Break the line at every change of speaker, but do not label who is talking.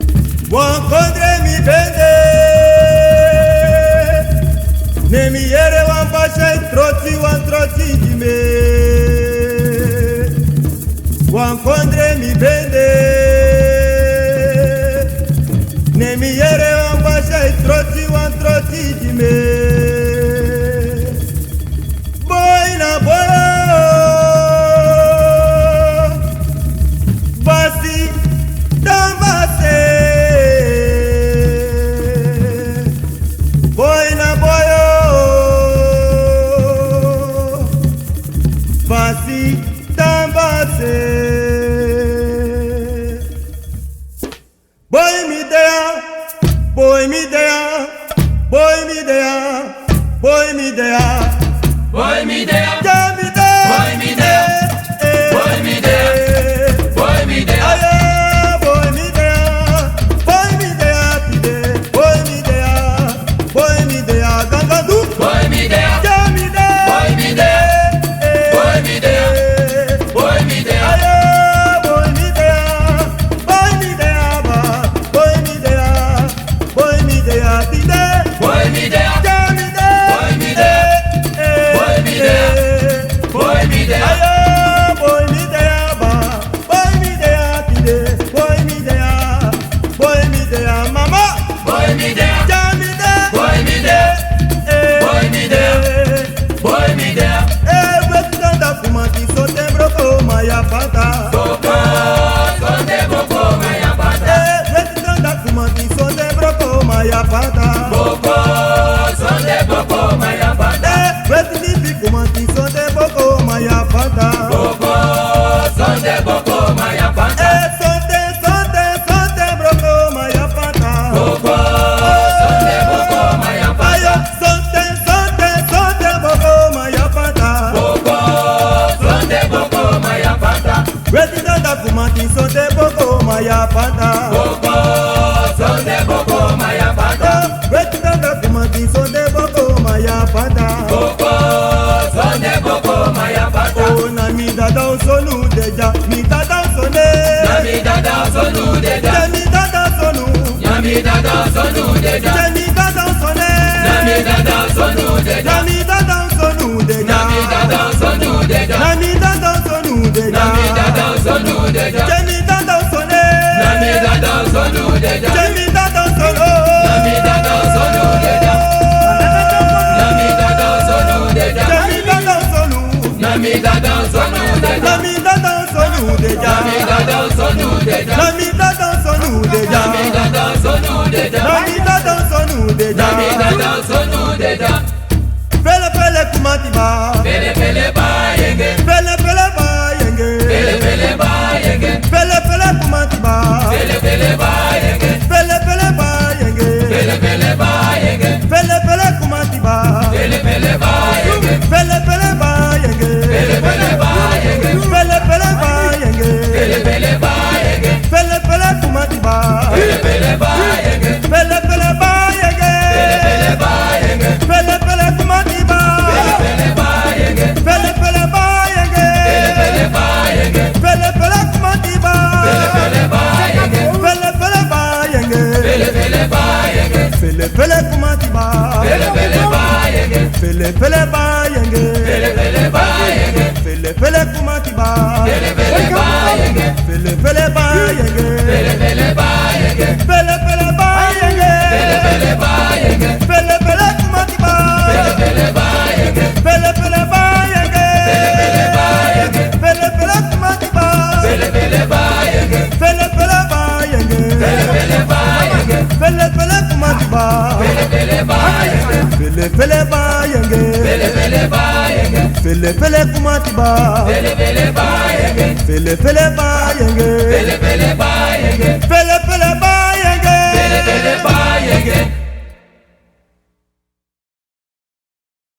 Wankondre mi bende ne mi yere wampasha troti jime. Wankondre mi bende ne mi yere wampasha troti jime. Boy na boy basi dambase. Boy na boy basi dambase. Boy mi there, boy mi there, boy mi there, boy mi there,
boy me there,
yeah mi there,
boy me there, boy me there, boy me there.
Aye, boy mi there, boy mi there, boy mi there, boy mi there, gangadu,
Boy me there,
yeah mi there,
boy me there, boy me there, boy me there.
aye, boy mi there, boy mi there, boy mi there, boy mi there,
Boy me there,
yeah mi there,
boy me there, boy me there, boy me there.
aye, boy mi there, boy mi there, boy mi there, boy mi there, mama,
Boy me there,
yeah mi there,
boy me there, boy me there, boy me there.
Presidenta fumanti sotembro como ya pata.
Boko, sonde boko maya pata.
Presidenta fumanti sotembro como ya pata.
Boko, sonde boko maya pata.
Presidente fumanti sotembro como ya pata.
Boko, sonde boko maya pata.
Sotembro como ya pata.
Boko, sonde boko maya pata.
Sotembro como ya pata.
Boko, sonde boko maya pata.
Presidenta fumanti sotembro como ya pata.
Boko, sonde boko maya pata.
Presidenta fumanti sotembro como ya pata.
Boko, sonde boko maya pata.
Oh, na mi dada sonu deja, mi dada sone.
Yami dada sonu deja,
Mi dada sonu,
yami dada sonu deja,
mi dada sone.
yami dada sonu deja,
Mi dada sonu deja,
yami dada sonu deja,
mi dada sonu deja,
yami dada sonu deja,
mi dada sone.
yami dada sonu deja,
Mi dada sonu,
yami dada sonu deja, yami dada sonu deja,
mi dada sonu,
yami dada sonu deja,
mi dada sonu deja,
yami dada sonu deja,
mi dada sonu deja,
yami dada sonu deja,
mi dada sonu deja.
yami dada sonu deja.
Pele pele kumatiba,
Pele pele ba yenge,
pele pele ba yenge,
pele pele ba yenge,
pele pele kumatiba,
pele pele ba yenge,
pele pele ba yenge,
pele pele ba yenge,
pele pele kumatiba,
pele pele ba yenge,
pele pele ba yenge,
pele pele ba yenge,
pele pele ba yenge,
pele pele ba yenge,
pele pele kumatiba,
pele pele ba yenge,
pele pele ba yenge,
pele pele ba yenge,
pele pele kumatiba,
pele ba yenge,
pele pele ba yenge,
pele ba yenge,
pele pele kumatiba,
pele ba yenge,
pele pele ba yenge,
pele ba yenge,
pele pele kumatiba,
pele ba yenge,
pele pele ba yenge,
pele ba yenge,
pele pele kumatiba,
pele ba yenge,
pele pele ba yenge,
pele ba yenge,
pele pele ba yenge,
pele ba yenge,
pele pele kumatiba,
pele ba yenge,
pele pele ba yenge,
pele ba yenge,
pele pele kumatiba,
pele ba yenge,
pele pele ba yenge,
pele ba yenge,
pele pele kumatiba,
pele ba yenge,
pele pele ba yenge,
pele ba yenge,
pele pele kumatiba,
pele ba yenge,
pele pele ba yenge,
pele ba yenge.